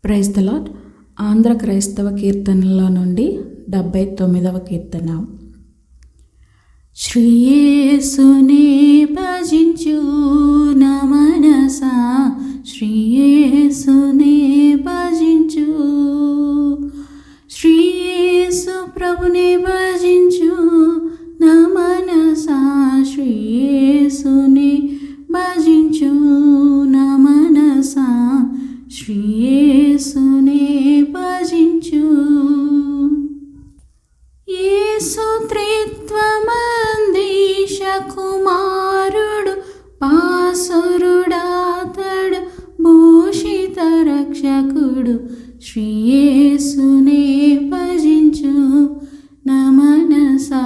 Praise the lord. Andhra క్రైస్తవ కీర్తనలో నుండి 79వ కీర్తన. శ్రీ యేసునే భజించు నా మనసా, శ్రీ యేసునే భజించు, శ్రీ యేసు ప్రభునే భజించు నా మనసా, శ్రీ యేసునే భజించు నా మనసా, శ్రీ యేసునే భజించు. యేసు త్రిత్వమందీశ కుమారుడు, పాసురుడాతడు భూషిత రక్షకుడు, శ్రీ యేసునే భజించు నా మనసా,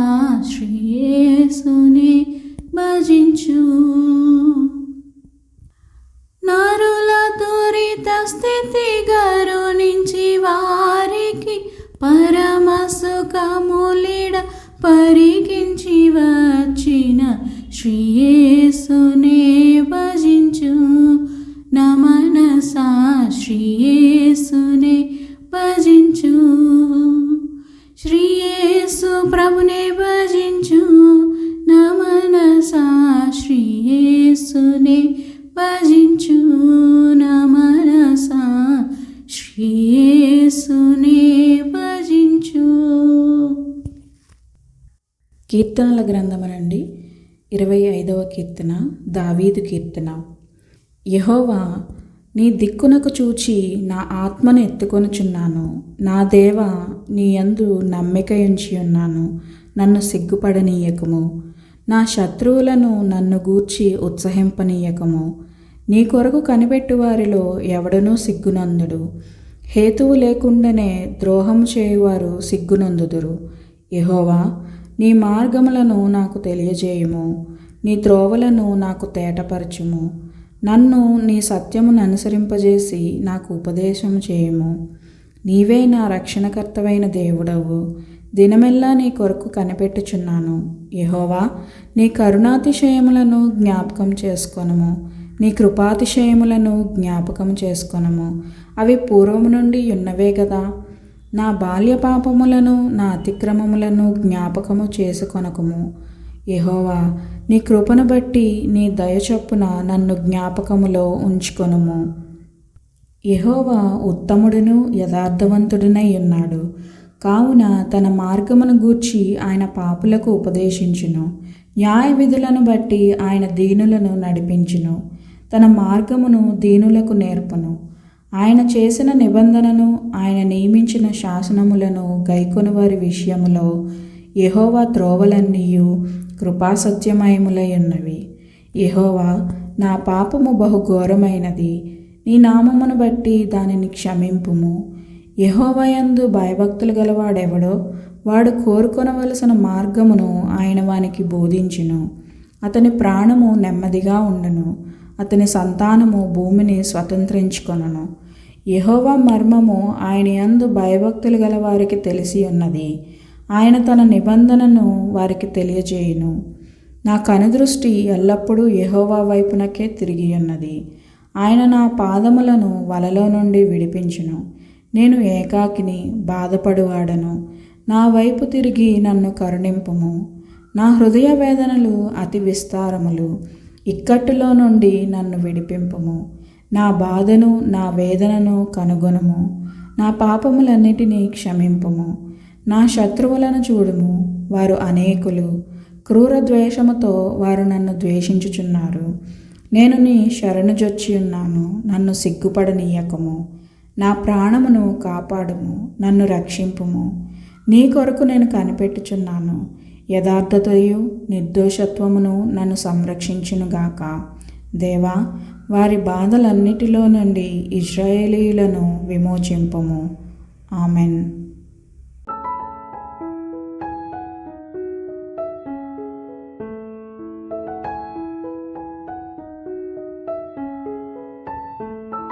శ్రీ యేసునే భజించు. నరుల దురిత స్థితి గరునించి వారికి పరమ సుఖములిడ పరికించి వచ్చిన శ్రీ యేసునే భజించు నా మనసా, శ్రీ యేసునే భజించు. శ్రీ యేసు ప్రభునే భజించు నా మనసా, శ్రీ యేసునే భజించు నా మనసా, శ్రీ యేసునే భజించు. కీర్తనల గ్రంథము నుండి 25వ కీర్తన. దావీదు కీర్తన. యెహోవా, నీ దిక్కునకు చూచి నా ఆత్మను ఎత్తుకొనుచున్నాను. నా దేవా, నీ యందు నమ్మిక ఉంచి ఉన్నాను. నన్ను సిగ్గుపడనీయకము. నా శత్రువులను నన్ను గూర్చి ఉత్సహింపనీయకము. నీ కొరకు కనిపెట్టు వారిలో ఎవడనూ సిగ్గునందుడు. హేతువు లేకుండానే ద్రోహం చేయువారు సిగ్గునందుదురు. యెహోవా, నీ మార్గములను నాకు తెలియజేయుము. నీ త్రోవలను నాకు తేటపరచుము. నన్ను నీ సత్యమును అనుసరింపజేసి నాకు ఉపదేశం చేయుము. నీవే నా రక్షణకర్తవైన దేవుడవు. దినమెల్లా నీ కొరకు కనిపెట్టుచున్నాను. యెహోవా, నీ కరుణాతిశయములను జ్ఞాపకం చేసుకొనుము. నీ కృపాతిశయములను జ్ఞాపకం చేసుకొనుము. అవి పూర్వము నుండి ఉన్నవే గదా. నా బాల్య పాపములను నా అతిక్రమములను జ్ఞాపకము చేసుకొనకుము. యెహోవా, నీ కృపను బట్టి నీ దయ చొప్పున నన్ను జ్ఞాపకములో ఉంచుకొనుము. యెహోవా ఉత్తముడును యథార్థవంతుడునై ఉన్నాడు. కావున తన మార్గమును గూర్చి ఆయన పాపులకు ఉపదేశించును. న్యాయ విధులను బట్టి ఆయన దీనులను నడిపించును. తన మార్గమును దీనులకు నేర్పును. ఆయన చేసిన నిబంధనను, ఆయన నియమించిన శాసనములను గైకొని వారి విషయములో యెహోవా త్రోవలన్నీయు కృపాసత్యమయములై ఉన్నవి. యెహోవా, నా పాపము బహు ఘోరమైనది. నీ నామమును బట్టి దానిని క్షమింపుము. యెహోవా యందు భయభక్తులు గలవాడెవడో వాడు కోరుకొనవలసిన మార్గమును ఆయన వానికి బోధించును. అతని ప్రాణము నెమ్మదిగా ఉండును. అతని సంతానము భూమిని స్వతంత్రించుకొనును. యెహోవా మర్మము ఆయన యందు భయభక్తులు గల వారికి తెలిసి ఉన్నది. ఆయన తన నిబంధనను వారికి తెలియజేయును. నా కనుదృష్టి ఎల్లప్పుడూ యెహోవా వైపునకే తిరిగి ఉన్నది. ఆయన నా పాదములను వలలో నుండి విడిపించును. నేను ఏకాకిని, బాధపడువాడను. నా వైపు తిరిగి నన్ను కరుణింపుము. నా హృదయ వేదనలు అతి విస్తారములు. ఇక్కట్టులో నుండి నన్ను విడిపింపుము. నా బాధను, నా వేదనను కనుగొనుము. నా పాపములన్నిటినీ క్షమింపుము. నా శత్రువులను చూడుము. వారు అనేకులు. క్రూర ద్వేషముతో వారు నన్ను ద్వేషించుచున్నారు. నేను నీ శరణుజొచ్చి ఉన్నాను. నన్ను సిగ్గుపడనీయకము. నా ప్రాణమును కాపాడుము. నన్ను రక్షింపుము. నీ కొరకు నేను కనిపెట్టుచున్నాను. యథార్థతయు నిర్దోషత్వమును నన్ను సంరక్షించునుగాక. దేవా, వారి బాధలన్నిటిలో నుండి ఇశ్రాయేలీయులను విమోచింపుము. ఆమెన్.